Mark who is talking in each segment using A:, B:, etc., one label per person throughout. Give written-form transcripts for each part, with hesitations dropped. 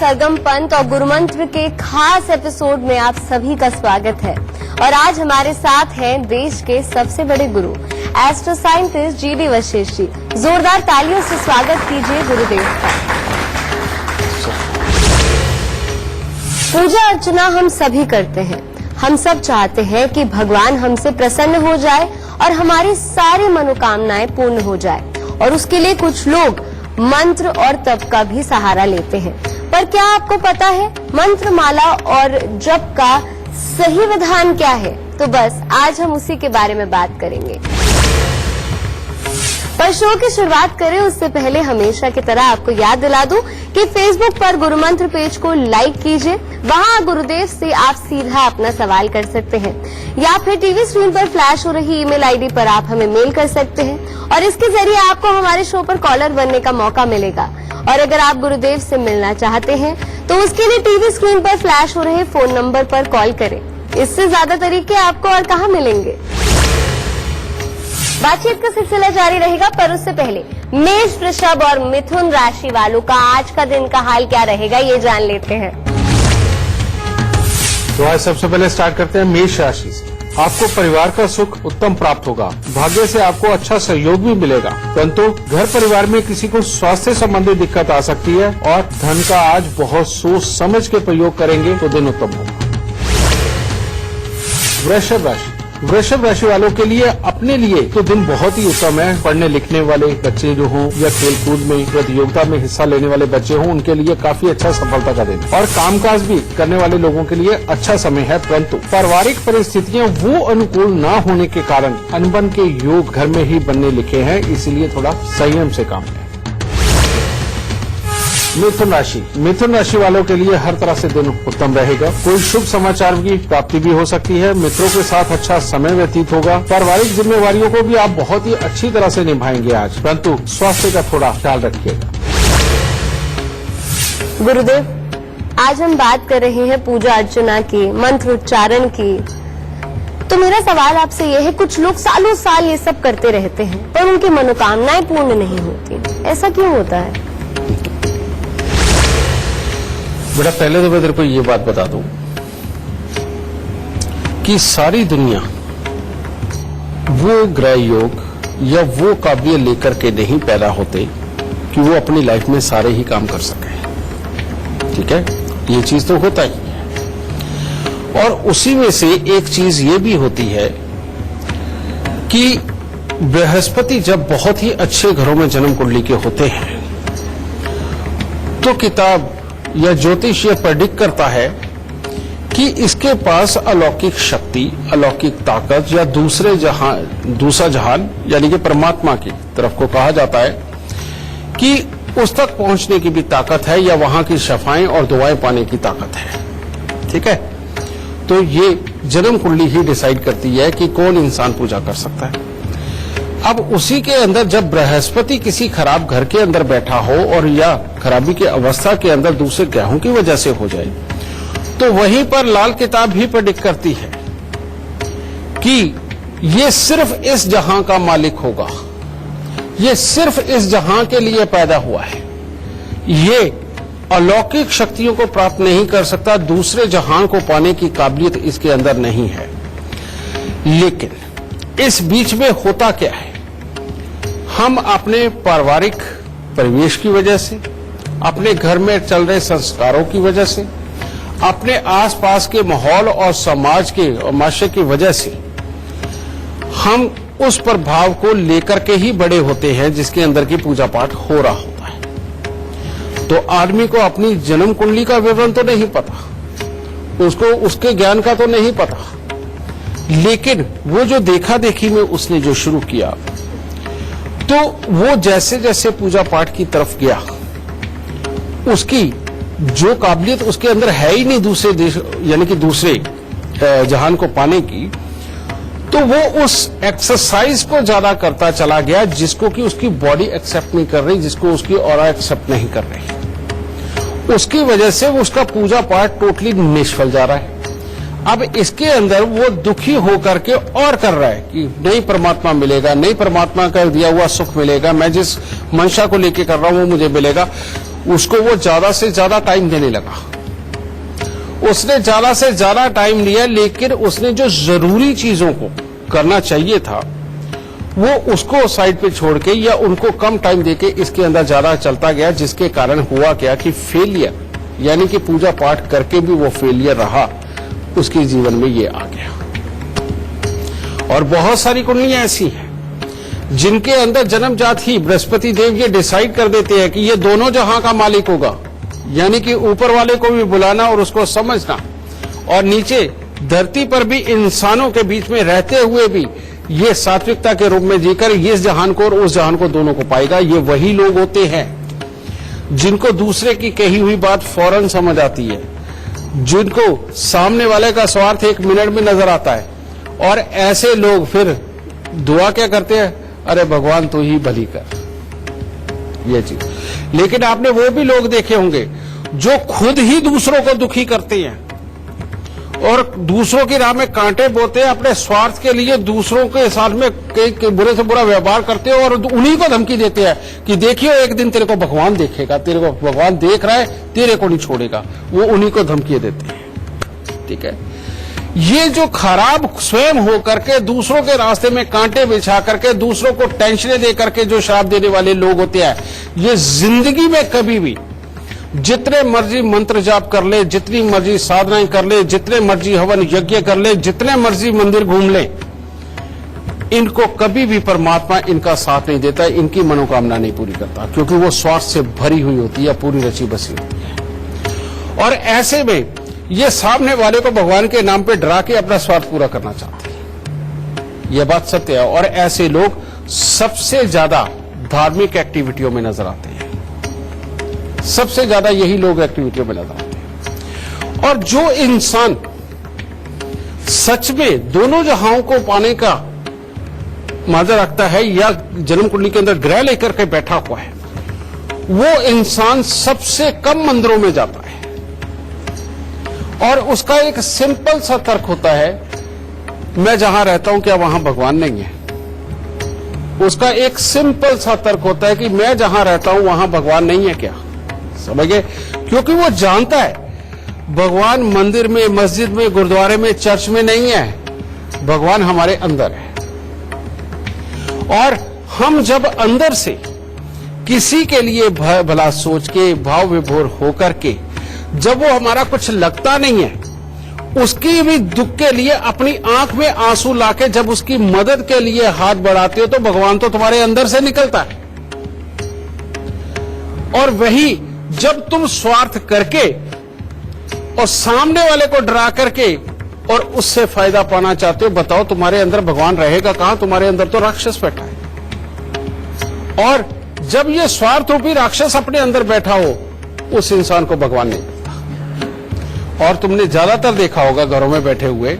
A: सरगम पंत और गुरुमंत्र के खास एपिसोड में आप सभी का स्वागत है। और आज हमारे साथ हैं देश के सबसे बड़े गुरु astro scientist GD Vashishtha ji. जोरदार तालियों से स्वागत कीजिए गुरुदेव का। पूजा अर्चना हम सभी करते हैं। हम सब चाहते हैं कि भगवान हमसे प्रसन्न हो जाए और हमारी सारी मनोकामनाएं पूर्ण हो जाए, और उसके लिए कुछ लोग मंत्र और तप का भी सहारा लेते हैं। पर क्या आपको पता है मंत्र माला और जप का सही विधान क्या है? तो बस आज हम उसी के बारे में बात करेंगे। पर शो की शुरुआत करें उससे पहले हमेशा की तरह आपको याद दिला दूं कि फेसबुक पर गुरुमंत्र पेज को लाइक कीजिए। वहां गुरुदेव से आप सीधा अपना सवाल कर सकते हैं, या फिर टीवी स्क्रीन पर फ्लैश हो रही ईमेल आईडी पर आप हमें मेल कर सकते हैं, और इसके जरिए आपको हमारे शो पर कॉलर बनने का मौका मिलेगा। और अगर आप गुरुदेव से मिलना चाहते हैं तो उसके लिए टीवी स्क्रीन पर फ्लैश हो रहे फोन नंबर पर कॉल करें। इससे ज्यादा तरीके आपको और कहाँ मिलेंगे। बातचीत का सिलसिला जारी रहेगा, पर उससे पहले मेष, वृषभ और मिथुन राशि वालों का आज का दिन का हाल क्या रहेगा ये जान लेते हैं।
B: तो आज सबसे पहले स्टार्ट करते हैं मेष राशि से। आपको परिवार का सुख उत्तम प्राप्त होगा। भाग्य से आपको अच्छा सहयोग भी मिलेगा, परंतु घर परिवार में किसी को स्वास्थ्य संबंधी दिक्कत आ सकती है, और धन का आज बहुत सोच समझ के प्रयोग करेंगे तो दिन उत्तम होगा। वृषभ राशि वालों के लिए अपने लिए तो दिन बहुत ही उत्तम है। पढ़ने लिखने वाले बच्चे जो हों या खेलकूद में प्रतियोगिता में हिस्सा लेने वाले बच्चे हों, उनके लिए काफी अच्छा सफलता का दिन, और कामकाज भी करने वाले लोगों के लिए अच्छा समय है। परंतु पारिवारिक परिस्थितियां वो अनुकूल न होने के कारण अनबन के योग घर में ही बनने लिखे हैं, इसलिए थोड़ा संयम से काम लें। मिथुन राशि वालों के लिए हर तरह से दिन उत्तम रहेगा। कोई शुभ समाचार की प्राप्ति भी हो सकती है। मित्रों के साथ अच्छा समय व्यतीत होगा। पारिवारिक जिम्मेवारियों को भी आप बहुत ही अच्छी तरह से निभाएंगे आज, परंतु स्वास्थ्य का थोड़ा ख्याल रखिएगा।
A: गुरुदेव, आज हम बात कर रहे हैं पूजा अर्चना की, मंत्र उच्चारण की। तो मेरा सवाल आपसे यह है, कुछ लोग सालों साल ये सब करते रहते हैं पर उनकी मनोकामनाएं पूर्ण नहीं होती, ऐसा क्यों होता है?
C: बेटा, पहले तो मैं तेरे को ये बात बता दूं कि सारी दुनिया वो ग्रह योग या वो काबिलियत लेकर के नहीं पैदा होते कि वो अपनी लाइफ में सारे ही काम कर सके। ठीक है, ये चीज तो होता ही है। और उसी में से एक चीज ये भी होती है कि बृहस्पति जब बहुत ही अच्छे घरों में जन्म कुंडली के होते हैं तो किताब या ज्योतिष ये प्रेडिक्ट करता है कि इसके पास अलौकिक शक्ति, अलौकिक ताकत या दूसरा जहान यानी कि परमात्मा की तरफ को कहा जाता है कि उस तक पहुंचने की भी ताकत है, या वहां की शफाएं और दुआएं पाने की ताकत है। ठीक है, तो ये जन्म कुंडली ही डिसाइड करती है कि कौन इंसान पूजा कर सकता है। अब उसी के अंदर जब बृहस्पति किसी खराब घर के अंदर बैठा हो और या खराबी की अवस्था के अंदर दूसरे ग्रहों की वजह से हो जाए, तो वहीं पर लाल किताब ही प्रेडिक्ट करती है कि ये सिर्फ इस जहां का मालिक होगा, ये सिर्फ इस जहां के लिए पैदा हुआ है, ये अलौकिक शक्तियों को प्राप्त नहीं कर सकता, दूसरे जहां को पाने की काबिलियत इसके अंदर नहीं है। लेकिन इस बीच में होता क्या है, हम अपने पारिवारिक परिवेश की वजह से, अपने घर में चल रहे संस्कारों की वजह से, अपने आसपास के माहौल और समाज के और माशरे की वजह से हम उस प्रभाव को लेकर के ही बड़े होते हैं जिसके अंदर की पूजा पाठ हो रहा होता है। तो आदमी को अपनी जन्म कुंडली का विवरण तो नहीं पता, उसको उसके ज्ञान का तो नहीं पता, लेकिन वो जो देखा देखी में उसने जो शुरू किया, तो वो जैसे जैसे पूजा पाठ की तरफ गया, उसकी जो काबिलियत उसके अंदर है ही नहीं दूसरे देश यानी कि दूसरे जहान को पाने की, तो वो उस एक्सरसाइज को ज्यादा करता चला गया जिसको कि उसकी बॉडी एक्सेप्ट नहीं कर रही, जिसको उसकी ऑरा एक्सेप्ट नहीं कर रही। उसकी वजह से उसका पूजा पाठ टोटली निष्फल जा रहा है। अब इसके अंदर वो दुखी होकर के और कर रहा है कि नहीं परमात्मा मिलेगा, नहीं परमात्मा का दिया हुआ सुख मिलेगा, मैं जिस मंशा को लेके कर रहा हूं वो मुझे मिलेगा। उसको वो ज्यादा से ज्यादा टाइम देने लगा। उसने ज्यादा से ज्यादा टाइम लिया, लेकिन उसने जो जरूरी चीजों को करना चाहिए था वो उसको साइड पे छोड़ के या उनको कम टाइम देके इसके अंदर ज्यादा चलता गया, जिसके कारण हुआ क्या कि फेलियर, यानी कि पूजा पाठ करके भी वो फेलियर रहा, उसके जीवन में ये आ गया। और बहुत सारी कुंडलियां ऐसी हैं जिनके अंदर जन्मजात ही बृहस्पति देव ये डिसाइड कर देते हैं कि ये दोनों जहां का मालिक होगा, यानी कि ऊपर वाले को भी बुलाना और उसको समझना, और नीचे धरती पर भी इंसानों के बीच में रहते हुए भी ये सात्विकता के रूप में जीकर इस जहान को और उस जहान को दोनों को पाएगा। ये वही लोग होते हैं जिनको दूसरे की कही हुई बात फौरन समझ आती है, जिनको सामने वाले का स्वार्थ 1 मिनट में नजर आता है, और ऐसे लोग फिर दुआ क्या करते हैं, अरे भगवान तू ही भली कर, ये चीज। लेकिन आपने वो भी लोग देखे होंगे जो खुद ही दूसरों को दुखी करते हैं और दूसरों की राह में कांटे बोते हैं, अपने स्वार्थ के लिए दूसरों के साथ में कई बुरे से बुरा व्यवहार करते हैं और उन्हीं को धमकी देते हैं कि देखियो एक दिन तेरे को भगवान देखेगा, तेरे को भगवान देख रहा है, तेरे को नहीं छोड़ेगा। वो उन्हीं को धमकी देते हैं। ठीक है, ये जो खराब स्वयं हो करके दूसरों के रास्ते में कांटे बिछा करके दूसरों को टेंशनें दे करके जो श्राप देने वाले लोग होते हैं, ये जिंदगी में कभी भी जितने मर्जी मंत्र जाप कर ले, जितनी मर्जी साधनाएं कर ले, जितने मर्जी हवन यज्ञ कर ले, जितने मर्जी मंदिर घूम ले, इनको कभी भी परमात्मा इनका साथ नहीं देता, इनकी मनोकामना नहीं पूरी करता, क्योंकि वो स्वार्थ से भरी हुई होती है, पूरी रची बसी होती है। और ऐसे में ये सामने वाले को भगवान के नाम पे डरा के अपना स्वार्थ पूरा करना चाहते हैं। यह बात सत्य है। और ऐसे लोग सबसे ज्यादा धार्मिक एक्टिविटियों में नजर आते हैं, सबसे ज्यादा यही लोग एक्टिविटियों में नजर आते हैं। और जो इंसान सच में दोनों जहां को पाने का माजर रखता है या जन्म कुंडली के अंदर ग्रह लेकर के बैठा हुआ है, वो इंसान सबसे कम मंदिरों में जाता है। और उसका एक सिंपल सा तर्क होता है, मैं जहां रहता हूं क्या वहां भगवान नहीं है? उसका एक सिंपल सा तर्क होता है कि मैं जहां रहता हूं वहां भगवान नहीं है क्या? समझ गए? क्योंकि वो जानता है भगवान मंदिर में, मस्जिद में, गुरुद्वारे में, चर्च में नहीं है, भगवान हमारे अंदर है। और हम जब अंदर से किसी के लिए भला सोच के, भाव विभोर होकर के, जब वो हमारा कुछ लगता नहीं है, उसकी भी दुख के लिए अपनी आंख में आंसू लाके जब उसकी मदद के लिए हाथ बढ़ाते हो, तो भगवान तो तुम्हारे अंदर से निकलता है। और वही जब तुम स्वार्थ करके और सामने वाले को डरा करके और उससे फायदा पाना चाहते हो, बताओ तुम्हारे अंदर भगवान रहेगा कहां? तुम्हारे अंदर तो राक्षस बैठा है। और जब ये स्वार्थ रूपी राक्षस अपने अंदर बैठा हो, उस इंसान को भगवान नहीं मिलता। और तुमने ज्यादातर देखा होगा घरों में बैठे हुए,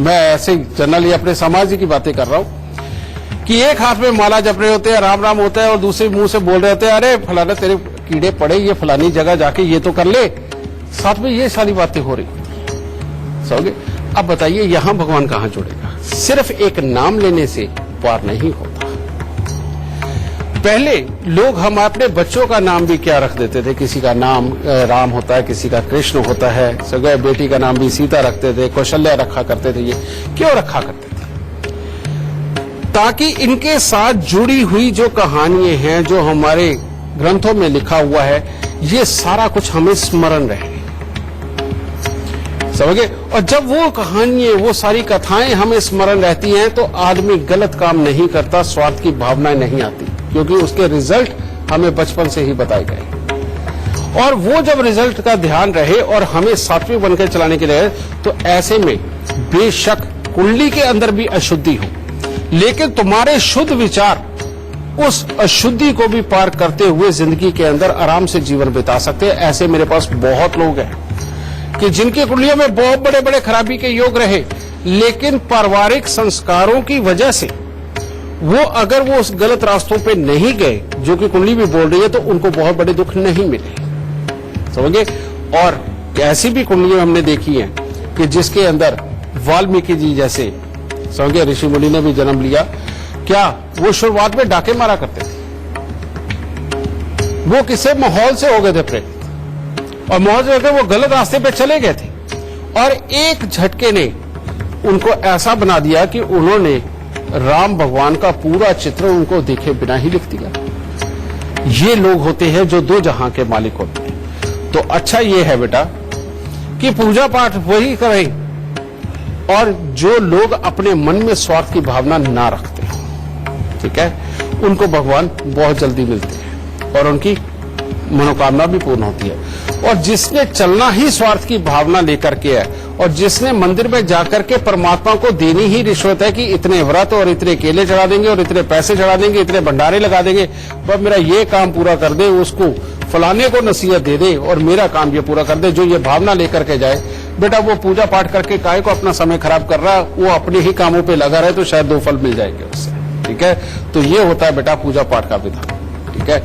C: मैं ऐसे जनरली अपने समाज की बातें कर रहा हूं, कि एक हाथ में माला जप रहे होते हैं, राम राम होता है, और दूसरे मुंह से बोल रहे होते हैं, अरे फलाना तेरे कीड़े पड़े, ये फलानी जगह जाके ये तो कर ले। साथ में ये सारी बातें हो रही समझे? अब बताइए यहां भगवान कहां जुड़ेगा? सिर्फ एक नाम लेने से पार नहीं होता। पहले लोग हम अपने बच्चों का नाम भी क्या रख देते थे, किसी का नाम राम होता है, किसी का कृष्ण होता है, सगे बेटी का नाम भी सीता रखते थे, कौशल्या रखा करते थे। ये क्यों रखा करते थे? ताकि इनके साथ जुड़ी हुई जो कहानियां हैं, जो हमारे ग्रंथों में लिखा हुआ है, ये सारा कुछ हमें स्मरण रहे। समझ गए? और जब वो कहानियां, वो सारी कथाएं हमें स्मरण रहती हैं, तो आदमी गलत काम नहीं करता, स्वार्थ की भावनाएं नहीं आती, क्योंकि उसके रिजल्ट हमें बचपन से ही बताए गए। और वो जब रिजल्ट का ध्यान रहे और हमें सात्विक बनकर चलाने के लिए, तो ऐसे में बेशक कुंडली के अंदर भी अशुद्धि हो, लेकिन तुम्हारे शुद्ध विचार उस अशुद्धि को भी पार करते हुए जिंदगी के अंदर आराम से जीवन बिता सकते हैं। ऐसे मेरे पास बहुत लोग हैं कि जिनकी कुंडलियों में बहुत बड़े बड़े खराबी के योग रहे, लेकिन पारिवारिक संस्कारों की वजह से वो अगर वो उस गलत रास्तों पे नहीं गए, जो कि कुंडली भी बोल रही है, तो उनको बहुत बड़े दुख नहीं मिले। समझे? और ऐसी भी कुंडलियां हमने देखी हैं कि जिसके अंदर वाल्मीकि जी जैसे समझे ऋषि मुनि ने भी जन्म लिया। क्या वो शुरुआत में डाके मारा करते थे? वो किसी माहौल से हो गए थे प्रेरित, और माहौल से होकर वो गलत रास्ते पे चले गए थे, और एक झटके ने उनको ऐसा बना दिया कि उन्होंने राम भगवान का पूरा चित्र उनको देखे बिना ही लिख दिया। ये लोग होते हैं जो दो जहां के मालिक होते हैं। तो अच्छा ये है बेटा कि पूजा पाठ वही करें और जो लोग अपने मन में स्वार्थ की भावना ना रखते, ठीक है, उनको भगवान बहुत जल्दी मिलते हैं और उनकी मनोकामना भी पूर्ण होती है। और जिसने चलना ही स्वार्थ की भावना लेकर के है, और जिसने मंदिर में जाकर के परमात्मा को देनी ही रिश्वत है कि इतने व्रत और इतने केले चढ़ा देंगे और इतने पैसे चढ़ा देंगे, इतने भंडारे लगा देंगे, बस मेरा ये काम पूरा कर दे, उसको फलाने को नसीहत दे दे और मेरा काम ये पूरा कर दे, जो ये भावना लेकर के जाए, बेटा वो पूजा पाठ करके काहे को अपना समय खराब कर रहा है, वो अपने ही कामों पे लगा रहे तो शायद 2 फल मिल जाएंगे उससे, ठीक है। तो ये होता है बेटा पूजा पाठ का विधान, ठीक है।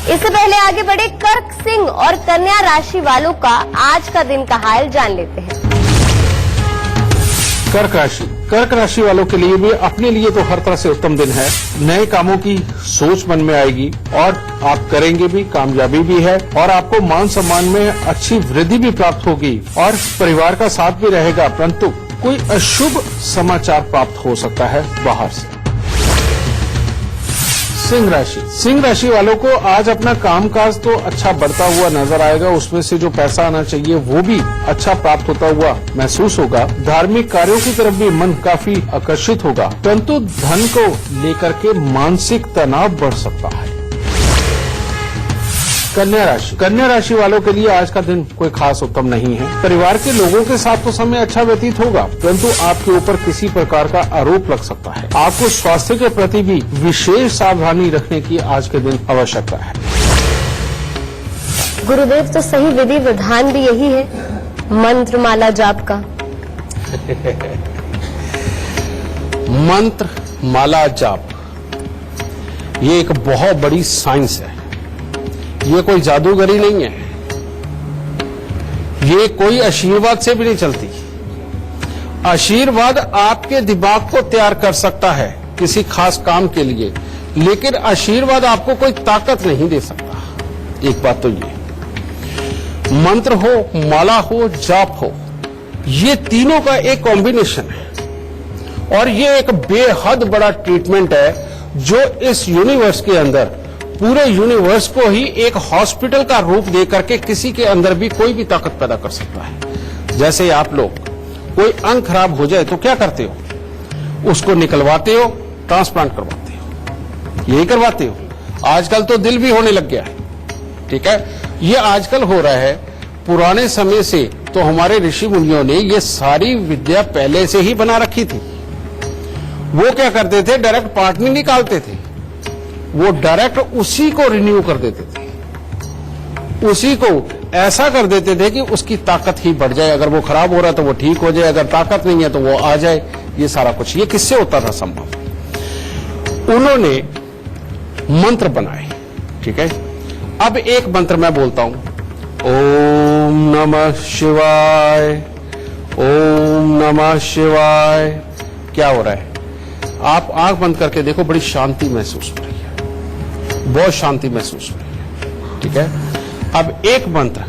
A: इससे पहले आगे बढ़े कर्क सिंह और कन्या राशि वालों का आज का दिन का हाल जान लेते हैं।
B: कर्क राशि वालों के लिए भी अपने लिए तो हर तरह से उत्तम दिन है। नए कामों की सोच मन में आएगी और आप करेंगे भी, कामयाबी भी है, और आपको मान सम्मान में अच्छी वृद्धि भी प्राप्त होगी और परिवार का साथ भी रहेगा। परंतु कोई अशुभ समाचार प्राप्त हो सकता है बाहर से। सिंह राशि वालों को आज अपना कामकाज तो अच्छा बढ़ता हुआ नजर आएगा, उसमें से जो पैसा आना चाहिए वो भी अच्छा प्राप्त होता हुआ महसूस होगा। धार्मिक कार्यों की तरफ भी मन काफी आकर्षित होगा, परंतु धन को लेकर के मानसिक तनाव बढ़ सकता है। कन्या राशि वालों के लिए आज का दिन कोई खास उत्तम नहीं है। परिवार के लोगों के साथ तो समय अच्छा व्यतीत होगा, परंतु आपके ऊपर किसी प्रकार का आरोप लग सकता है। आपको स्वास्थ्य के प्रति भी विशेष सावधानी रखने की आज के दिन आवश्यकता है।
A: गुरुदेव, तो सही विधि विधान भी यही है, मंत्र माला जाप का।
C: मंत्र माला जाप ये एक बहुत बड़ी साइंस है, ये कोई जादूगरी नहीं है, ये कोई आशीर्वाद से भी नहीं चलती। आशीर्वाद आपके दिमाग को तैयार कर सकता है किसी खास काम के लिए, लेकिन आशीर्वाद आपको कोई ताकत नहीं दे सकता। एक बात तो ये, मंत्र हो, माला हो, जाप हो, ये तीनों का एक कॉम्बिनेशन है और ये एक बेहद बड़ा ट्रीटमेंट है जो इस यूनिवर्स के अंदर, पूरे यूनिवर्स को ही एक हॉस्पिटल का रूप दे करके किसी के अंदर भी कोई भी ताकत पैदा कर सकता है। जैसे आप लोग कोई अंग खराब हो जाए तो क्या करते हो, उसको निकलवाते हो, ट्रांसप्लांट करवाते हो, यही करवाते हो। आजकल तो दिल भी होने लग गया है, ठीक है। ये आजकल हो रहा है, पुराने समय से तो हमारे ऋषि मुनियों ने ये सारी विद्या पहले से ही बना रखी थी। वो क्या करते थे, डायरेक्ट पार्ट नहीं निकालते थे, वो डायरेक्ट उसी को रिन्यू कर देते थे, उसी को ऐसा कर देते थे कि उसकी ताकत ही बढ़ जाए। अगर वो खराब हो रहा है तो वो ठीक हो जाए, अगर ताकत नहीं है तो वो आ जाए। ये सारा कुछ ये किससे होता था संभव? उन्होंने मंत्र बनाए, ठीक है। अब एक मंत्र मैं बोलता हूं, ओम नमः शिवाय, ओम नमः शिवाय। क्या हो रहा है? आप आंख बंद करके देखो, बड़ी शांति महसूस हो रही है, बहुत शांति महसूस हो रही है, ठीक है। अब एक मंत्र,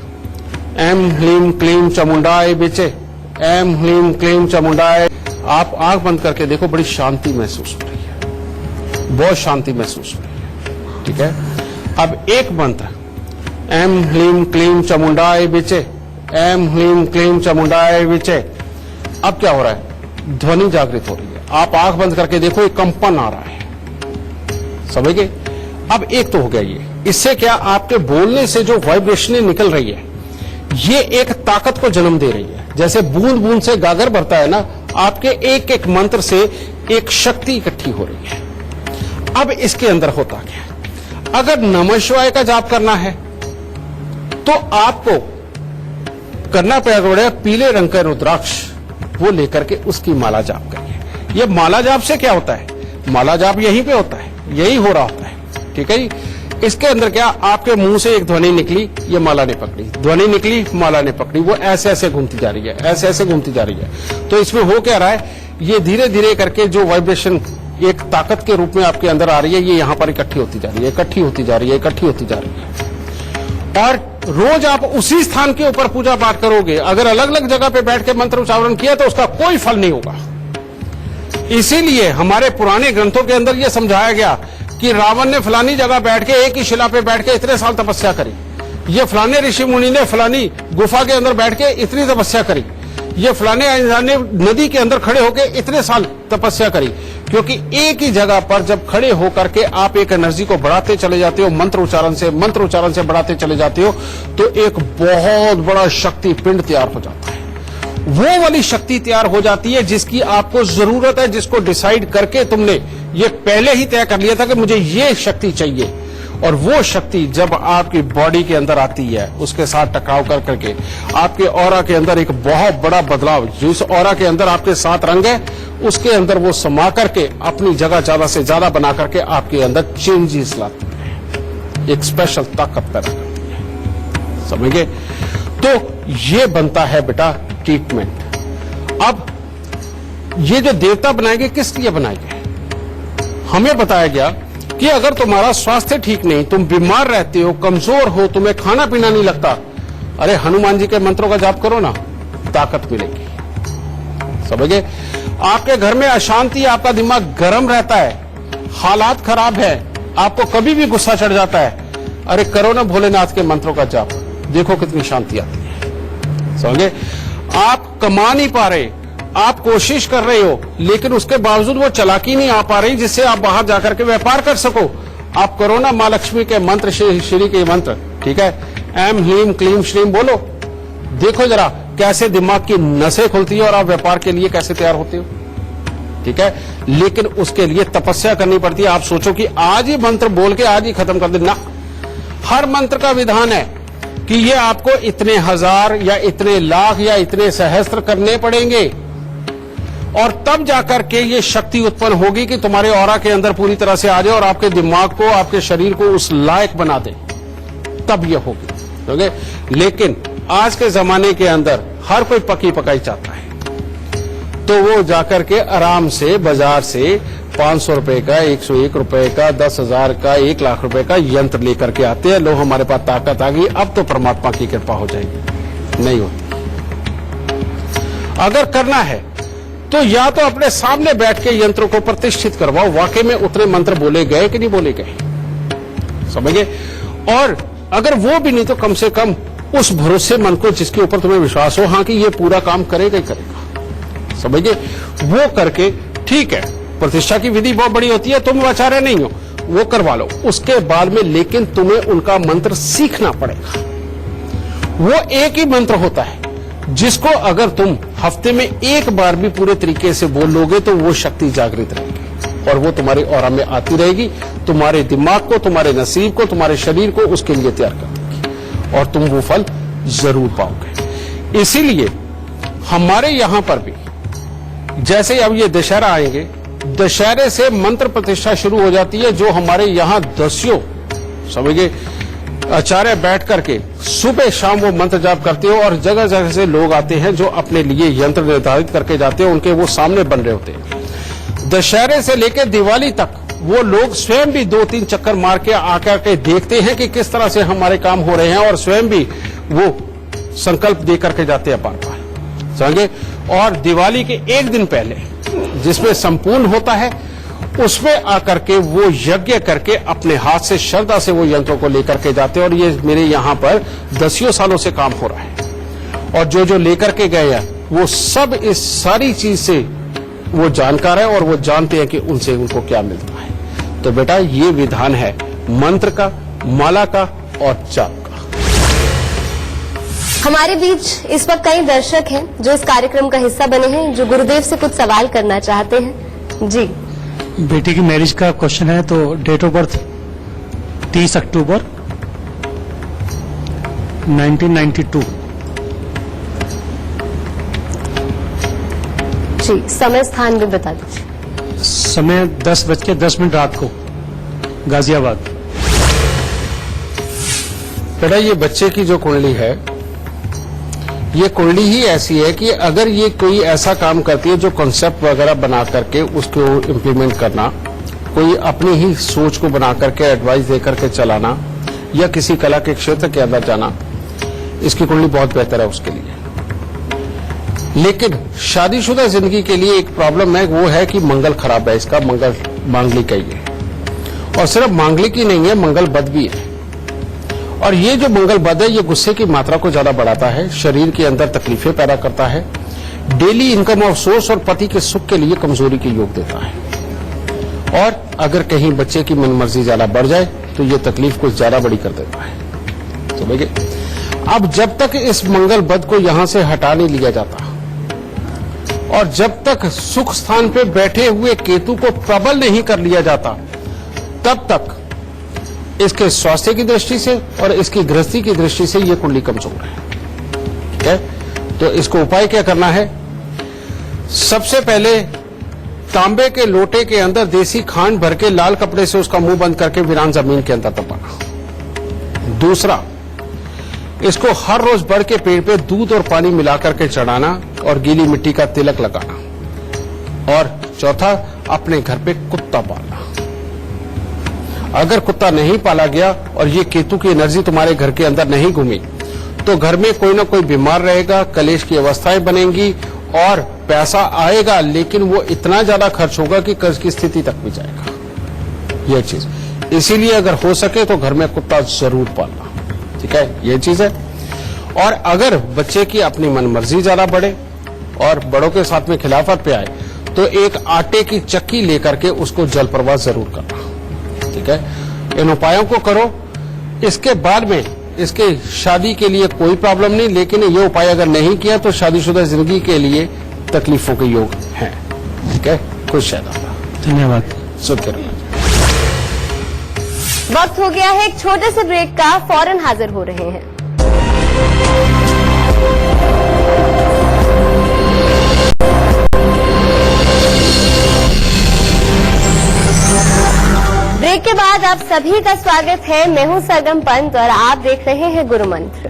C: एम ह्लीम क्लीम चामुंडाय बिचे, एम ह्लीम क्लीम चामुंडाय। आप आंख बंद करके देखो, बड़ी शांति महसूस हो रही है, बहुत शांति महसूस हो रही है, ठीक है। अब एक मंत्र, एम ह्लीम क्लीम चामुंडाय बिचे, एम ह्लीम क्लीम चामुंडाय बिचे। अब क्या हो रहा है? ध्वनि जागृत हो रही है। आप आंख बंद करके देखो, एक कंपन आ रहा है, समझ गए? अब एक तो हो गया ये। इससे क्या, आपके बोलने से जो वाइब्रेशनें निकल रही है, ये एक ताकत को जन्म दे रही है। जैसे बूंद बूंद से गागर भरता है ना, आपके एक एक मंत्र से एक शक्ति इकट्ठी हो रही है। अब इसके अंदर होता क्या, अगर नमः शिवाय का जाप करना है तो आपको करना पड़ेगा पीले रंग का रुद्राक्ष, वो लेकर के उसकी माला जाप करिए। ये माला जाप से क्या होता है? माला जाप यहीं पे होता है, यही हो रहा होता है, ठीक है जी। इसके अंदर क्या, आपके मुंह से एक ध्वनि निकली, ये माला ने पकड़ी, ध्वनि निकली, माला ने पकड़ी, वो ऐसे ऐसे घूमती जा रही है, ऐसे ऐसे घूमती जा रही है। तो इसमें हो क्या रहा है, ये धीरे धीरे करके जो वाइब्रेशन एक ताकत के रूप में आपके अंदर आ रही है, ये यहां पर इकट्ठी होती जा रही है, इकट्ठी होती जा रही है, इकट्ठी होती जा रही है। और रोज आप उसी स्थान के ऊपर पूजा पाठ करोगे, अगर अलग अलग जगह पे बैठ के मंत्र उच्चारण किया तो उसका कोई फल नहीं होगा। इसीलिए हमारे पुराने ग्रंथों के अंदर यह समझाया गया कि रावण ने फलानी जगह बैठ के एक ही शिला पे बैठ के इतने साल तपस्या करी, ये फलाने ऋषि मुनि ने फलानी गुफा के अंदर बैठ के इतनी तपस्या करी, ये फलाने अनजाने नदी के अंदर खड़े होकर इतने साल तपस्या करी। क्योंकि एक ही जगह पर जब खड़े होकर के आप एक एनर्जी को बढ़ाते चले जाते हो, मंत्र उच्चारण से बढ़ाते चले जाते हो, तो एक बहुत बड़ा शक्ति पिंड तैयार हो जाता है। वो वाली शक्ति तैयार हो जाती है जिसकी आपको जरूरत है, जिसको डिसाइड करके तुमने ये पहले ही तय कर लिया था कि मुझे ये शक्ति चाहिए। और वो शक्ति जब आपकी बॉडी के अंदर आती है, उसके साथ टकराव कर करके आपके ऑरा के अंदर एक बहुत बड़ा बदलाव, जिस ऑरा के अंदर आपके 7 रंग है उसके अंदर वो समा करके अपनी जगह ज्यादा से ज्यादा बना करके आपके अंदर चेंजेस लाती है, एक स्पेशल ताकत पैदा करती है। समझ गए? तो ये बनता है बेटा ट्रीटमेंट। अब ये जो देवता बनाएंगे किस लिए बनाएंगे? हमें बताया गया कि अगर तुम्हारा स्वास्थ्य ठीक नहीं, तुम बीमार रहते हो, कमजोर हो, तुम्हें खाना पीना नहीं लगता, अरे हनुमान जी के मंत्रों का जाप करो ना, ताकत मिलेगी। समझ गए? आपके घर में अशांति, आपका दिमाग गर्म रहता है, हालात खराब है, आपको कभी भी गुस्सा चढ़ जाता है, अरे करो ना भोलेनाथ के मंत्रों का जाप, देखो कितनी शांति आती है। समझ गए? आप कमा नहीं पा रहे, आप कोशिश कर रहे हो, लेकिन उसके बावजूद वो चालाकी नहीं आ पा रही जिससे आप बाहर जाकर के व्यापार कर सको, आप करो ना मां लक्ष्मी के मंत्र, श्री के मंत्र, ठीक है, एम ह्लीम क्लीम श्रीम बोलो, देखो जरा कैसे दिमाग की नसें खुलती है और आप व्यापार के लिए कैसे तैयार होते हो। ठीक है, लेकिन उसके लिए तपस्या करनी पड़ती है। आप सोचो कि आज ही मंत्र बोल के आज ही खत्म कर देना, हर मंत्र का विधान है कि ये आपको इतने हजार या इतने लाख या इतने सहस्त्र करने पड़ेंगे, और तब जाकर के ये शक्ति उत्पन्न होगी कि तुम्हारे ऑरा के अंदर पूरी तरह से आ जाए और आपके दिमाग को, आपके शरीर को उस लायक बना दे, तब ये होगी। ओके, लेकिन आज के जमाने के अंदर हर कोई पकी पकाई चाहता है, तो वो जाकर के आराम से बाजार से 500 रुपए का, 101 रुपए का, 10,000 का, 1 लाख रुपए का यंत्र लेकर के आते हैं। लो हमारे पास ताकत आ गई, अब तो परमात्मा की कृपा हो जाएगी। नहीं होती। अगर करना है तो या तो अपने सामने बैठ के यंत्रों को प्रतिष्ठित करवाओ, वाकई में उतने मंत्र बोले गए कि नहीं बोले गए, समझ गए? और अगर वो भी नहीं तो कम से कम उस भरोसेमंद को जिसके ऊपर तुम्हें विश्वास हो, हाँ कि ये पूरा काम करेगा ही करेगा, समझ गए? वो करके ठीक है, प्रतिष्ठा की विधि बहुत बड़ी होती है, तुम आचार्य नहीं हो, वो करवा लो उसके बाद में, लेकिन तुम्हें उनका मंत्र सीखना पड़ेगा। वो एक ही मंत्र होता है जिसको अगर तुम हफ्ते में एक बार भी पूरे तरीके से बोल लोगे तो वो शक्ति जागृत रहेगी और वो तुम्हारे ऑरा में आती रहेगी, तुम्हारे दिमाग को, तुम्हारे नसीब को, तुम्हारे शरीर को उसके लिए तैयार कर देगी और तुम वो फल जरूर पाओगे। इसीलिए हमारे यहां पर भी जैसे अब ये दशहरा आएंगे, दशहरे से मंत्र प्रतिष्ठा शुरू हो जाती है, जो हमारे यहां दस्यों, समझिए, आचार्य बैठ करके सुबह शाम वो मंत्र जाप करते हो, और जगह जगह से लोग आते हैं जो अपने लिए यंत्र निर्धारित करके जाते हैं, उनके वो सामने बन रहे होते हैं। दशहरे से लेकर दिवाली तक वो लोग स्वयं भी 2-3 चक्कर मार के आकर के देखते हैं कि किस तरह से हमारे काम हो रहे हैं, और स्वयं भी वो संकल्प दे करके जाते हैं बार-बार, समझे? और दिवाली के एक दिन पहले जिसमें संपूर्ण होता है, उसमें आकर के वो यज्ञ करके अपने हाथ से श्रद्धा से वो यंत्रों को लेकर के जाते हैं। और ये मेरे यहाँ पर 10 सालों से काम हो रहा है, और जो जो लेकर के गए हैं वो सब इस सारी चीज से वो जानकार है और वो जानते हैं कि उनसे उनको क्या मिलता है। तो बेटा ये विधान है मंत्र का, माला का और जाप का।
A: हमारे बीच इस वक्त कई दर्शक हैं जो इस कार्यक्रम का हिस्सा बने हैं, जो गुरुदेव से कुछ सवाल करना चाहते हैं। जी,
D: बेटी की मैरिज का क्वेश्चन है, तो डेट ऑफ बर्थ 30 अक्टूबर 1992।
A: जी, समय स्थान भी बता दीजिए।
D: समय 10:10 रात को, गाजियाबाद।
C: बेटा ये बच्चे की जो कुंडली है ये कुंडली ही ऐसी है कि अगर ये कोई ऐसा काम करती है जो कॉन्सेप्ट वगैरह बना करके उसको इम्प्लीमेंट करना, कोई अपनी ही सोच को बना करके एडवाइस दे करके चलाना, या किसी कला के क्षेत्र के अंदर जाना, इसकी कुंडली बहुत बेहतर है उसके लिए। लेकिन शादीशुदा जिंदगी के लिए एक प्रॉब्लम है, वो है कि मंगल खराब है इसका, मंगल मांगलिक है ये, और सिर्फ मांगलिक ही नहीं है, मंगल बद भी है। और ये जो मंगल बद है ये गुस्से की मात्रा को ज्यादा बढ़ाता है, शरीर के अंदर तकलीफें पैदा करता है, डेली इनकम ऑफ सोर्स और पति के सुख के लिए कमजोरी के योग देता है। और अगर कहीं बच्चे की मनमर्जी ज्यादा बढ़ जाए तो ये तकलीफ कुछ ज्यादा बड़ी कर देता है। तो देखिए, अब जब तक इस मंगल बद को यहां से हटा नहीं लिया जाता और जब तक सुख स्थान पे बैठे हुए केतु को प्रबल नहीं कर लिया जाता, तब तक इसके स्वास्थ्य की दृष्टि से और इसकी गृहस्थी की दृष्टि से ये कुंडली कमजोर है। ठीक है, तो इसको उपाय क्या करना है? सबसे पहले तांबे के लोटे के अंदर देसी खांड भर के लाल कपड़े से उसका मुंह बंद करके वीरान जमीन के अंदर दबाना। दूसरा, इसको हर रोज बढ़ के पेड़ पे दूध और पानी मिला करके चढ़ाना और गीली मिट्टी का तिलक लगाना। और चौथा, अपने घर पे कुत्ता पालना। अगर कुत्ता नहीं पाला गया और ये केतु की एनर्जी तुम्हारे घर के अंदर नहीं घूमी तो घर में कोई ना कोई बीमार रहेगा, कलेश की अवस्थाएं बनेंगी और पैसा आएगा, लेकिन वो इतना ज्यादा खर्च होगा कि कर्ज की स्थिति तक भी जाएगा। ये चीज, इसीलिए अगर हो सके तो घर में कुत्ता जरूर पालना। ठीक है, ये चीज है। और अगर बच्चे की अपनी मनमर्जी ज्यादा बढ़े और बड़ों के साथ में खिलाफत पे आए तो एक आटे की चक्की लेकर के उसको जल प्रवाह जरूर करना। ठीक है, इन उपायों को करो। इसके बाद में इसके शादी के लिए कोई प्रॉब्लम नहीं, लेकिन ये उपाय अगर नहीं किया तो शादीशुदा जिंदगी के लिए तकलीफों के योग हैं। ठीक है, खुश है।
D: धन्यवाद।
C: शुक्र।
A: वक्त हो गया है एक छोटे से ब्रेक का, फौरन हाजिर हो रहे हैं। ब्रेक के बाद आप सभी का स्वागत है। मैं हूं सरगम पंत और आप देख रहे हैं गुरु मंत्र।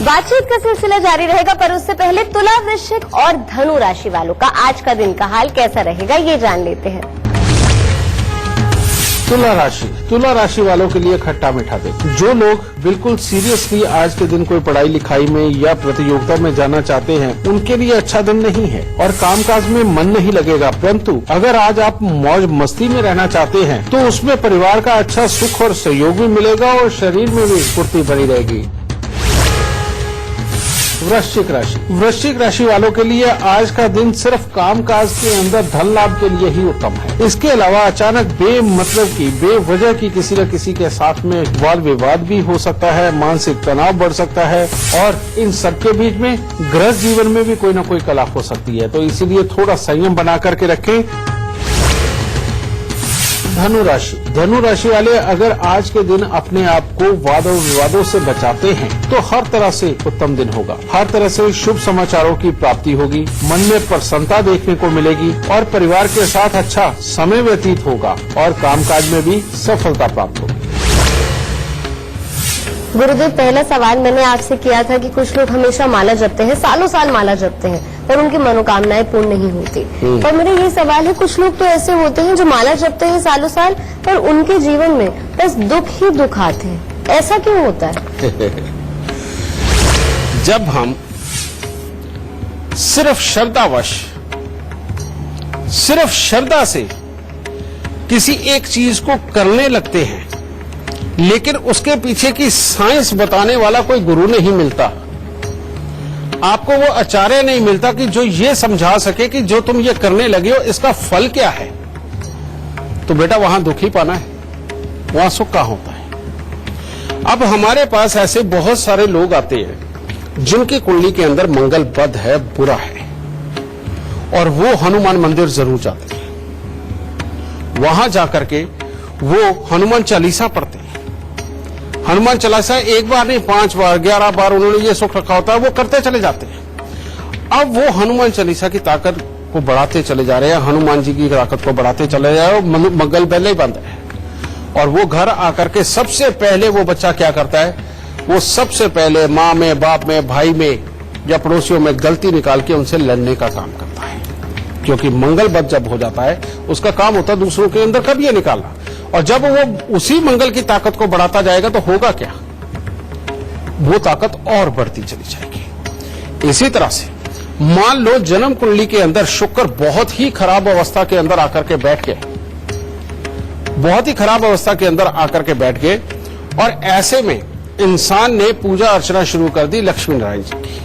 A: बातचीत का सिलसिला जारी रहेगा, पर उससे पहले तुला, वृश्चिक और धनु राशि वालों का आज का दिन का हाल कैसा रहेगा ये जान लेते हैं।
B: तुला राशि वालों के लिए खट्टा मीठा दिन। जो लोग बिल्कुल सीरियसली आज के दिन कोई पढ़ाई लिखाई में या प्रतियोगिता में जाना चाहते हैं, उनके लिए अच्छा दिन नहीं है और कामकाज में मन नहीं लगेगा। परंतु अगर आज आप मौज मस्ती में रहना चाहते हैं तो उसमें परिवार का अच्छा सुख और सहयोग भी मिलेगा और शरीर में भी फुर्ती बनी रहेगी। वृश्चिक राशि वालों के लिए आज का दिन सिर्फ कामकाज के अंदर धन लाभ के लिए ही उत्तम है। इसके अलावा अचानक बेमतलब की, बेवजह की किसी न किसी के साथ में वाद विवाद भी हो सकता है, मानसिक तनाव बढ़ सकता है और इन सबके बीच में गृहस्थ जीवन में भी कोई न कोई कला हो सकती है। तो इसीलिए थोड़ा संयम बना करके रखें। धनु राशि वाले अगर आज के दिन अपने आप को वाद और विवादों से बचाते हैं तो हर तरह से उत्तम दिन होगा। हर तरह से शुभ समाचारों की प्राप्ति होगी, मन में प्रसन्नता देखने को मिलेगी और परिवार के साथ अच्छा समय व्यतीत होगा और कामकाज में भी सफलता प्राप्त होगी।
A: गुरुदेव, पहला सवाल मैंने आपसे किया था कि कुछ लोग हमेशा माला जपते हैं, सालों साल माला जपते हैं, पर उनकी मनोकामनाएं पूर्ण नहीं होती। पर मेरा ये सवाल है, कुछ लोग तो ऐसे होते हैं जो माला जपते हैं सालों साल, पर उनके जीवन में बस दुख ही दुख आते हैं। ऐसा क्यों होता है?
C: जब हम सिर्फ श्रद्धावश, सिर्फ श्रद्धा से किसी एक चीज को करने लगते हैं, लेकिन उसके पीछे की साइंस बताने वाला कोई गुरु नहीं मिलता, आपको वो आचार्य नहीं मिलता कि जो ये समझा सके कि जो तुम ये करने लगे हो इसका फल क्या है, तो बेटा वहां दुख ही पाना है, वहां सुख कहां होता है। अब हमारे पास ऐसे बहुत सारे लोग आते हैं जिनकी कुंडली के अंदर मंगल बद है, बुरा है, और वो हनुमान मंदिर जरूर जाते हैं। वहां जाकर के वो हनुमान चालीसा पढ़ते हैं। हनुमान चालीसा एक बार नहीं, 5 बार 11 बार उन्होंने ये सुख रखा होता है, वो करते चले जाते हैं। अब वो हनुमान चालीसा की ताकत को बढ़ाते चले जा रहे हैं, हनुमान जी की ताकत को बढ़ाते चले जा रहे हैं, मंगल पहले ही बंद है। और वो घर आकर के सबसे पहले वो बच्चा क्या करता है, वो सबसे पहले माँ में, बाप में, भाई में या पड़ोसियों में गलती निकाल के उनसे लड़ने का काम करता है। क्योंकि मंगल बद जब हो जाता है, उसका काम होता है दूसरों के अंदर कभी निकालना, और जब वो उसी मंगल की ताकत को बढ़ाता जाएगा तो होगा क्या, वो ताकत और बढ़ती चली जाएगी। इसी तरह से मान लो जन्म कुंडली के अंदर शुक्र बहुत ही खराब अवस्था के अंदर आकर के बैठ गए, बहुत ही खराब अवस्था के अंदर आकर के बैठ गए, और ऐसे में इंसान ने पूजा अर्चना शुरू कर दी लक्ष्मी नारायण जी की,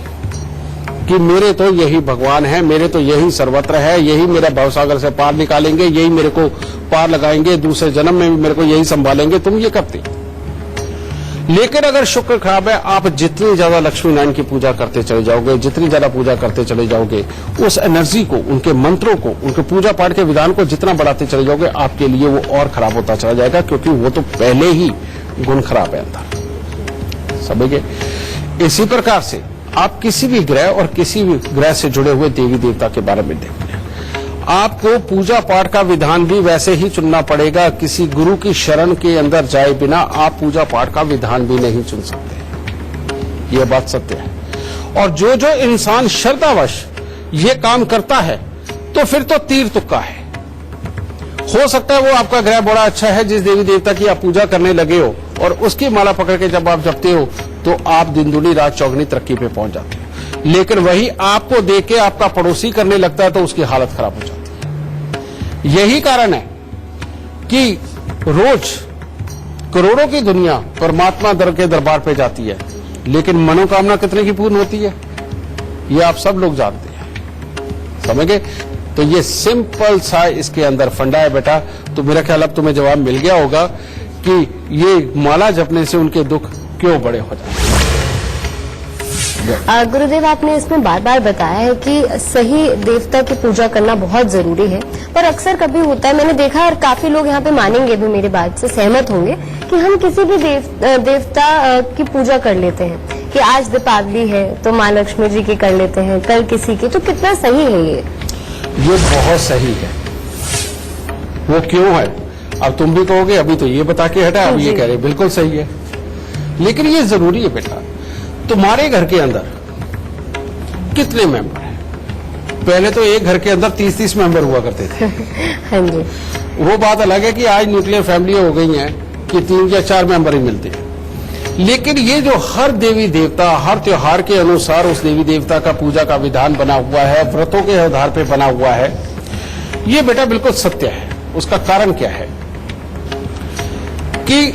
C: कि मेरे तो यही भगवान है, मेरे तो यही सर्वत्र है, यही मेरा भवसागर से पार निकालेंगे, यही मेरे को पार लगाएंगे, दूसरे जन्म में भी मेरे को यही संभालेंगे, तुम ये करते। लेकिन अगर शुक्र खराब है, आप जितनी ज्यादा लक्ष्मी नारायण की पूजा करते चले जाओगे, जितनी ज्यादा पूजा करते चले जाओगे, उस एनर्जी को, उनके मंत्रों को, उनके पूजा पाठ के विधान को जितना बढ़ाते चले जाओगे, आपके लिए वो और खराब होता चला जाएगा, क्योंकि वो तो पहले ही गुण खराब है अंदर। समझिए, इसी प्रकार से आप किसी भी ग्रह और किसी भी ग्रह से जुड़े हुए देवी देवता के बारे में देखते हैं, आपको पूजा पाठ का विधान भी वैसे ही चुनना पड़ेगा। किसी गुरु की शरण के अंदर जाए बिना आप पूजा पाठ का विधान भी नहीं चुन सकते, यह बात सत्य है। और जो जो इंसान श्रद्धावश ये काम करता है, तो फिर तो तीर तुक्का है। हो सकता है वो आपका ग्रह बड़ा अच्छा है, जिस देवी देवता की आप पूजा करने लगे हो, और उसकी माला पकड़ के जब आप जपते हो तो आप दिन दुनी रात चौगनी तरक्की पे पहुंच जाते हो। लेकिन वही आपको देख के आपका पड़ोसी करने लगता है तो उसकी हालत खराब हो जाती है। यही कारण है कि रोज करोड़ों की दुनिया परमात्मा दर के दरबार पे जाती है, लेकिन मनोकामना कितने की पूर्ण होती है, ये आप सब लोग जानते हैं। समझ गए? तो ये सिंपल सा इसके अंदर फंडा है बेटा। तो मेरा ख्याल अब तुम्हें जवाब मिल गया होगा कि ये माला जपने से उनके दुख क्यों बड़े हो जाते हैं।
A: गुरुदेव, आपने इसमें बार बार बताया है कि सही देवता की पूजा करना बहुत जरूरी है, पर अक्सर कभी होता है, मैंने देखा और काफी लोग यहाँ पे मानेंगे भी, मेरी बात से सहमत होंगे, कि हम किसी भी देवता की पूजा कर लेते हैं कि आज दीपावली है तो माँ लक्ष्मी जी की कर लेते हैं, कल किसी की। तो कितना सही है ये
C: बहुत सही है। वो क्यों है अब तुम भी कहोगे, अभी तो ये बता के हटा, अब ये कह रहे बिल्कुल सही है। लेकिन ये जरूरी है बेटा। तुम्हारे घर के अंदर कितने मेंबर हैं? पहले तो एक घर के अंदर 30-30 मेंबर हुआ करते थे।
A: हाँ जी।
C: वो बात अलग है कि आज न्यूक्लियर फैमिली हो गई हैं कि 3 या 4 मेंबर ही मिलते हैं। लेकिन ये जो हर देवी देवता हर त्योहार के अनुसार उस देवी देवता का पूजा का विधान बना हुआ है, व्रतों के आधार पे बना हुआ है, ये बेटा बिल्कुल सत्य है। उसका कारण क्या है कि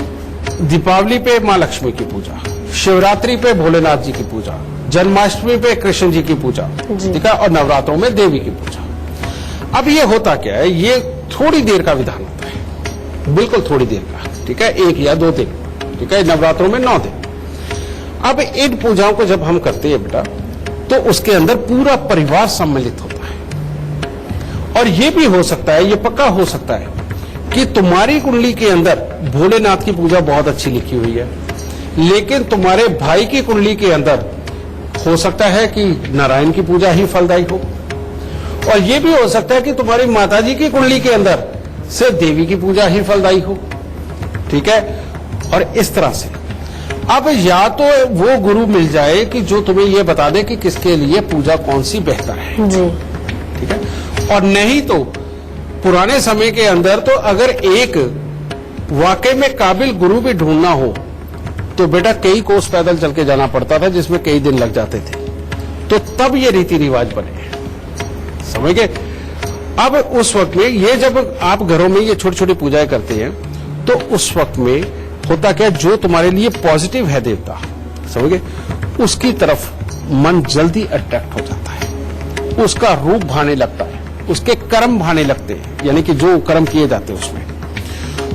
C: दीपावली पे माँ लक्ष्मी की पूजा, शिवरात्रि पे भोलेनाथ जी की पूजा, जन्माष्टमी पे कृष्ण जी की पूजा, ठीक है, और नवरात्रों में देवी की पूजा। अब ये होता क्या है, ये थोड़ी देर का विधान होता है, बिल्कुल थोड़ी देर का, ठीक है, 1 या 2 दिन, ठीक है, नवरात्रों में 9 दिन। अब इन पूजाओं को जब हम करते हैं बेटा, तो उसके अंदर पूरा परिवार सम्मिलित होता है। और ये भी हो सकता है, ये पक्का हो सकता है कि तुम्हारी कुंडली के अंदर भोलेनाथ की पूजा बहुत अच्छी लिखी हुई है, लेकिन तुम्हारे भाई की कुंडली के अंदर हो सकता है कि नारायण की पूजा ही फलदायी हो, और ये भी हो सकता है कि तुम्हारी माताजी की कुंडली के अंदर से देवी की पूजा ही फलदायी हो, ठीक है। और इस तरह से अब या तो वो गुरु मिल जाए कि जो तुम्हें ये बता दे कि किसके लिए पूजा कौन सी बेहतर है जी, ठीक है। और नहीं तो पुराने समय के अंदर तो अगर एक वाकई में काबिल गुरु भी ढूंढना हो तो बेटा कई कोस पैदल चल के जाना पड़ता था, जिसमें कई दिन लग जाते थे। तो तब ये रीति रिवाज बने, समझ गए। अब उस वक्त में ये जब आप घरों में ये छोटी छोटी पूजाएं करते हैं तो उस वक्त में होता क्या, जो तुम्हारे लिए पॉजिटिव है देवता, समझ गए, उसकी तरफ मन जल्दी अट्रैक्ट हो जाता है, उसका रूप भाने लगता है, उसके कर्म भाने लगते हैं, यानी कि जो कर्म किए जाते हैं उसमें,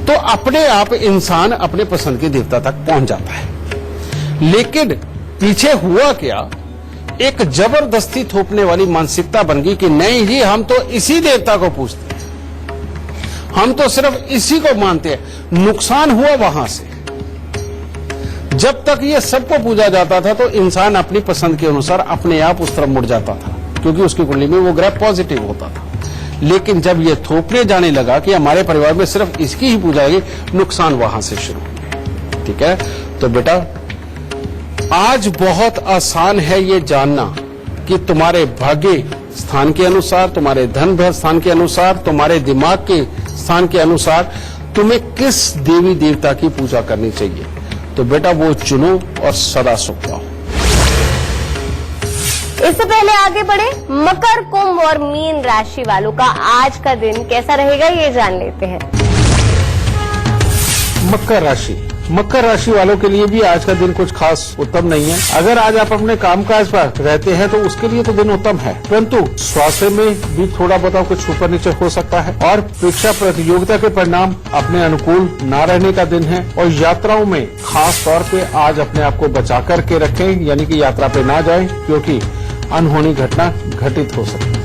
C: तो अपने आप इंसान अपने पसंद के देवता तक पहुंच जाता है। लेकिन पीछे हुआ क्या, एक जबरदस्ती थोपने वाली मानसिकता बन गई कि नहीं जी हम तो इसी देवता को पूजते हैं, हम तो सिर्फ इसी को मानते हैं। नुकसान हुआ वहां से, जब तक ये सबको पूजा जाता था तो इंसान अपनी पसंद के अनुसार अपने आप उस तरफ मुड़ जाता था, क्योंकि उसकी कुंडली में वो ग्रह पॉजिटिव होता था। लेकिन जब ये थोपने जाने लगा कि हमारे परिवार में सिर्फ इसकी ही पूजा होगी, नुकसान वहां से शुरू हो गया, ठीक है। तो बेटा आज बहुत आसान है ये जानना कि तुम्हारे भाग्य स्थान के अनुसार, तुम्हारे धन भय स्थान के अनुसार, तुम्हारे दिमाग के स्थान के अनुसार तुम्हें किस देवी देवता की पूजा करनी चाहिए। तो बेटा वो चुनो और सदा सुख पाओ।
A: इससे पहले आगे बढ़े, मकर, कुंभ और मीन राशि वालों का आज का दिन कैसा रहेगा ये जान लेते हैं।
B: मकर राशि वालों के लिए भी आज का दिन कुछ खास उत्तम नहीं है। अगर आज आप अपने कामकाज पर रहते हैं तो उसके लिए तो दिन उत्तम है, परंतु स्वास्थ्य में भी थोड़ा बताओ कुछ ऊपर नीचे हो सकता है। और परीक्षा प्रतियोगिता के परिणाम अपने अनुकूल न रहने का दिन है। और यात्राओं में खास तौर पे आज अपने आप को बचा करके रखें, यानी कि यात्रा पे ना जाएं, क्योंकि अनहोनी घटना घटित हो सकती है।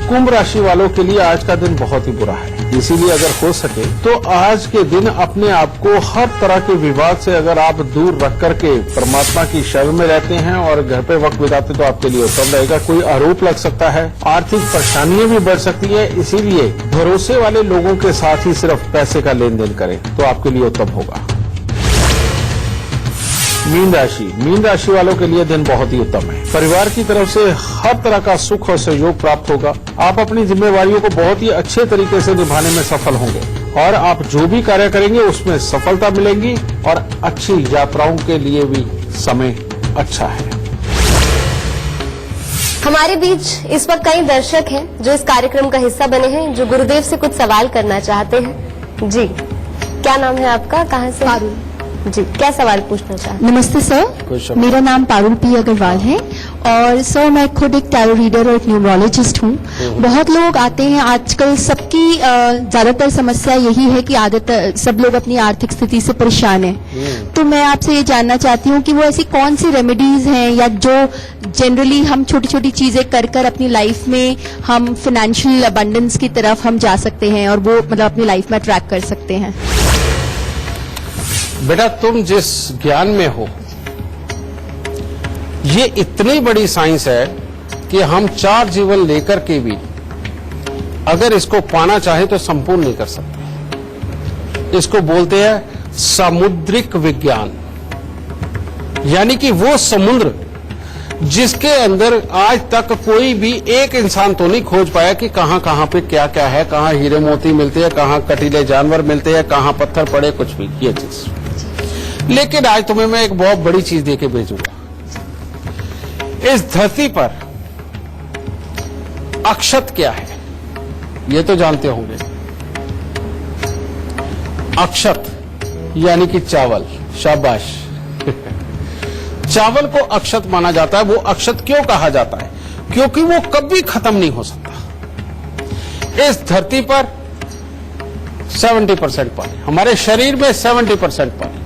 B: कुंभ राशि वालों के लिए आज का दिन बहुत ही बुरा है। इसीलिए अगर हो सके तो आज के दिन अपने आप को हर तरह के विवाद से अगर आप दूर रख करके परमात्मा की शरण में रहते हैं और घर पे वक्त बिताते तो आपके लिए उत्तम रहेगा। कोई आरोप लग सकता है, आर्थिक परेशानियां भी बढ़ सकती है, इसीलिए भरोसे वाले लोगों के साथ ही सिर्फ पैसे का लेन देन करें तो आपके लिए उत्तम होगा। मीन राशि वालों के लिए दिन बहुत ही उत्तम है। परिवार की तरफ से हर तरह का सुख और सहयोग प्राप्त होगा। आप अपनी जिम्मेवारियों को बहुत ही अच्छे तरीके से निभाने में सफल होंगे और आप जो भी कार्य करेंगे उसमें सफलता मिलेगी और अच्छी यात्राओं के लिए भी समय अच्छा है।
A: हमारे बीच इस वक्त कई दर्शक हैं जो इस कार्यक्रम का हिस्सा बने हैं, जो गुरुदेव से कुछ सवाल करना चाहते हैं। जी, क्या नाम है आपका, कहाँ से?
E: पारुल।
A: जी, क्या सवाल पूछना चाहते हैं?
E: नमस्ते सर, मेरा नाम पारुल पी अग्रवाल है और सर मैं खुद एक टैरो रीडर और एक न्यूमरोलॉजिस्ट हूँ। बहुत लोग आते हैं, आजकल सबकी ज्यादातर समस्या यही है कि सब लोग अपनी आर्थिक स्थिति से परेशान हैं। तो मैं आपसे ये जानना चाहती हूँ कि वो ऐसी कौन सी रेमेडीज हैं या जो जनरली हम छोटी छोटी चीजें कर कर अपनी लाइफ में हम फाइनेंशियल अबंडेंस की तरफ हम जा सकते हैं और वो मतलब अपनी लाइफ में अट्रैक्ट कर सकते हैं।
C: बेटा तुम जिस ज्ञान में हो ये इतनी बड़ी साइंस है कि हम 4 जीवन लेकर के भी अगर इसको पाना चाहे तो संपूर्ण नहीं कर सकते। इसको बोलते हैं सामुद्रिक विज्ञान, यानी कि वो समुद्र जिसके अंदर आज तक कोई भी एक इंसान तो नहीं खोज पाया कि कहां कहां पे क्या क्या है, कहां हीरे मोती मिलते हैं, कहां कटीले जानवर मिलते हैं, कहां पत्थर पड़े, कुछ भी ये चीज। लेकिन आज तुम्हें मैं एक बहुत बड़ी चीज देके भेजूंगा। इस धरती पर अक्षत क्या है ये तो जानते होंगे। अक्षत यानी कि चावल। शाबाश। चावल को अक्षत माना जाता है। वो अक्षत क्यों कहा जाता है? क्योंकि वो कभी खत्म नहीं हो सकता। इस धरती पर 70% पानी, हमारे शरीर में 70% पानी,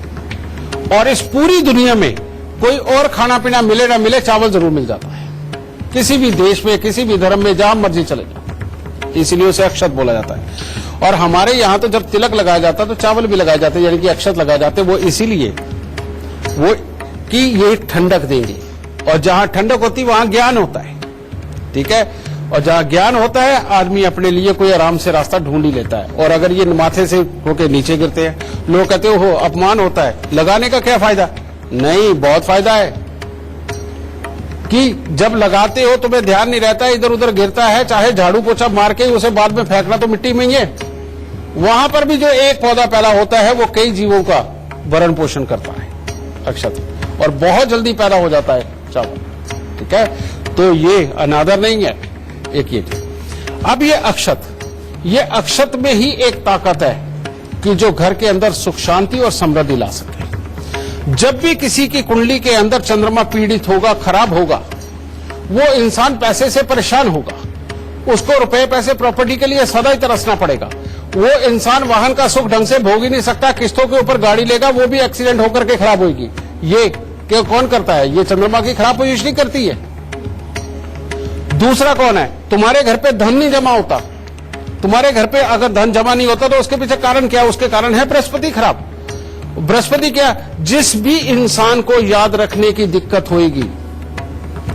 C: और इस पूरी दुनिया में कोई और खाना पीना मिले ना मिले, चावल जरूर मिल जाता है। किसी भी देश में, किसी भी धर्म में, जहां मर्जी चले जाओ, इसीलिए उसे अक्षत बोला जाता है। और हमारे यहां तो जब तिलक लगाया जाता है तो चावल भी लगाए जाते हैं, यानी कि अक्षत लगाए जाते हैं। वो इसीलिए वो कि ये ठंडक देंगे, और जहां ठंडक होती है वहां ज्ञान होता है। ठीक है, और जहां ज्ञान होता है आदमी अपने लिए कोई आराम से रास्ता ढूंढ ही लेता है। और अगर ये माथे से होके नीचे गिरते हैं, लोग कहते हो अपमान होता है, लगाने का क्या फायदा? नहीं, बहुत फायदा है कि जब लगाते हो तुम्हें ध्यान नहीं रहता, इधर उधर गिरता है, चाहे झाड़ू पोछा मार के उसे बाद में फेंकना तो मिट्टी में ही है। वहां पर भी जो एक पौधा पैदा होता है वो कई जीवों का भरण पोषण करता है, अक्षत, और बहुत जल्दी पैदा हो जाता है चावल। ठीक है, तो ये अनादर नहीं है एक ये। अब ये अक्षत में ही एक ताकत है कि जो घर के अंदर सुख शांति और समृद्धि ला सके। जब भी किसी की कुंडली के अंदर चंद्रमा पीड़ित होगा, खराब होगा, वो इंसान पैसे से परेशान होगा, उसको रुपए पैसे प्रॉपर्टी के लिए सदा ही तरसना पड़ेगा। वो इंसान वाहन का सुख ढंग से भोग ही नहीं सकता, किस्तों के ऊपर गाड़ी लेगा वो भी एक्सीडेंट होकर के खराब होगी। ये क्यों कौन करता है? ये चंद्रमा की खराब पोजीशनिंग करती है। दूसरा कौन है? तुम्हारे घर पे धन नहीं जमा होता। तुम्हारे घर पे अगर धन जमा नहीं होता तो उसके पीछे कारण क्या है? उसके कारण है बृहस्पति खराब। बृहस्पति क्या? जिस भी इंसान को याद रखने की दिक्कत होगी,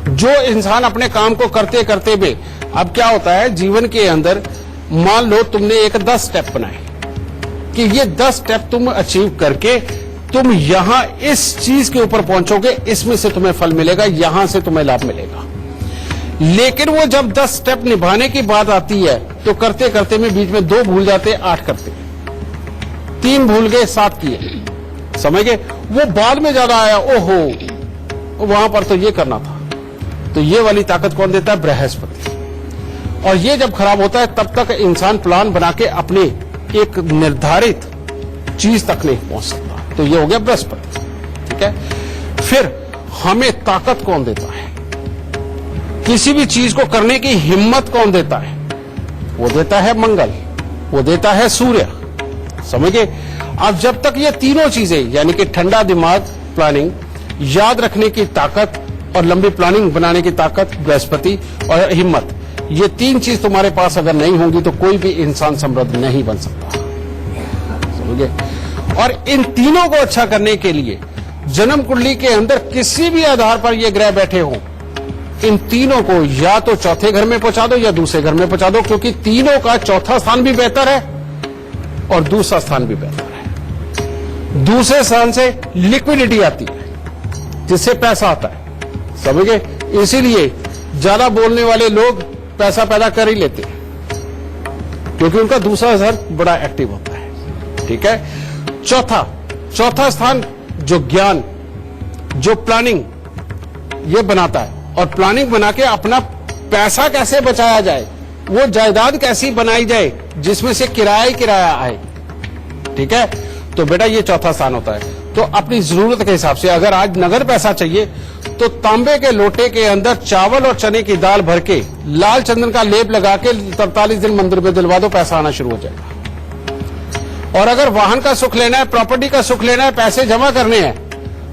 C: जो इंसान अपने काम को करते करते भी, अब क्या होता है जीवन के अंदर, मान लो तुमने एक 10 स्टेप बनाए कि ये 10 स्टेप तुम अचीव करके तुम यहां इस चीज के ऊपर पहुंचोगे, इसमें से तुम्हें फल मिलेगा, यहां से तुम्हें लाभ मिलेगा। लेकिन वो जब 10 स्टेप निभाने की बात आती है तो करते करते में बीच में 2 भूल जाते, 8 करते, 3 भूल गए, 7 किए, समझ गए। वो बाद में ज्यादा आया, ओहो वहां पर तो ये करना था। तो ये वाली ताकत कौन देता है? बृहस्पति। और ये जब खराब होता है तब तक इंसान प्लान बना के अपने एक निर्धारित चीज तक नहीं पहुंच सकता। तो ये हो गया बृहस्पति, ठीक है। फिर हमें ताकत कौन देता है? किसी भी चीज को करने की हिम्मत कौन देता है? वो देता है मंगल, वो देता है सूर्य, समझ गए। अब जब तक ये तीनों चीजें यानी कि ठंडा दिमाग प्लानिंग, याद रखने की ताकत और लंबी प्लानिंग बनाने की ताकत बृहस्पति और हिम्मत, ये 3 चीज तुम्हारे पास अगर नहीं होंगी तो कोई भी इंसान समृद्ध नहीं बन सकता, समझे। और इन तीनों को अच्छा करने के लिए जन्म कुंडली के अंदर किसी भी आधार पर ये ग्रह बैठे हों, इन तीनों को या तो चौथे घर में पहुंचा दो या दूसरे घर में पहुंचा दो, क्योंकि तीनों का चौथा स्थान भी बेहतर है और दूसरा स्थान भी बेहतर है। दूसरे स्थान से लिक्विडिटी आती है, जिससे पैसा आता है, समझ गए। इसीलिए ज्यादा बोलने वाले लोग पैसा पैदा कर ही लेते हैं, क्योंकि उनका दूसरा स्थान बड़ा एक्टिव होता है, ठीक है। चौथा स्थान जो ज्ञान, जो प्लानिंग ये बनाता है, और प्लानिंग बना के अपना पैसा कैसे बचाया जाए, वो जायदाद कैसी बनाई जाए जिसमें से किराया ही किराया आए, ठीक है। तो बेटा ये चौथा स्थान होता है। तो अपनी जरूरत के हिसाब से अगर आज नगद पैसा चाहिए तो तांबे के लोटे के अंदर चावल और चने की दाल भर के लाल चंदन का लेप लगा के 43 दिन मंदिर में दिलवा दो, पैसा आना शुरू हो जाएगा। और अगर वाहन का सुख लेना है, प्रॉपर्टी का सुख लेना है, पैसे जमा करने हैं,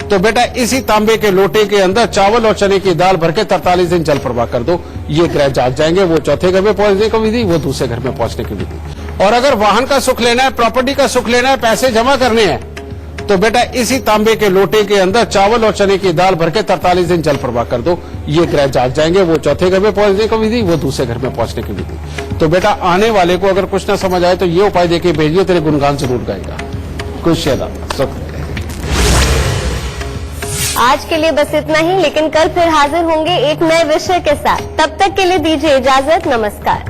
C: तो बेटा इसी तांबे के लोटे के अंदर चावल और चने की दाल भर के 43 दिन जल प्रवाह कर दो, ये ग्रह जाग जाएंगे। वो चौथे घर में पहुंचने की विधि, वो दूसरे घर में पहुंचने की विधि। और अगर वाहन का सुख लेना है, प्रॉपर्टी का सुख लेना है, पैसे जमा करने हैं, तो बेटा इसी तांबे के लोटे के अंदर चावल और चने की दाल भर के 43 दिन जल प्रवाह कर दो, ये ग्रह जाग जाएंगे। वो चौथे घर में पहुंचने की विधि, वो दूसरे घर में पहुंचने की विधि। तो बेटा आने वाले को अगर कुछ ना समझ आए तो ये उपाय देके भेजिए, तेरे गुणगान जरूर गाएगा। कुछ सुख।
A: आज के लिए बस इतना ही, लेकिन कल फिर हाजिर होंगे एक नए विषय के साथ। तब तक के लिए दीजिए इजाजत, नमस्कार।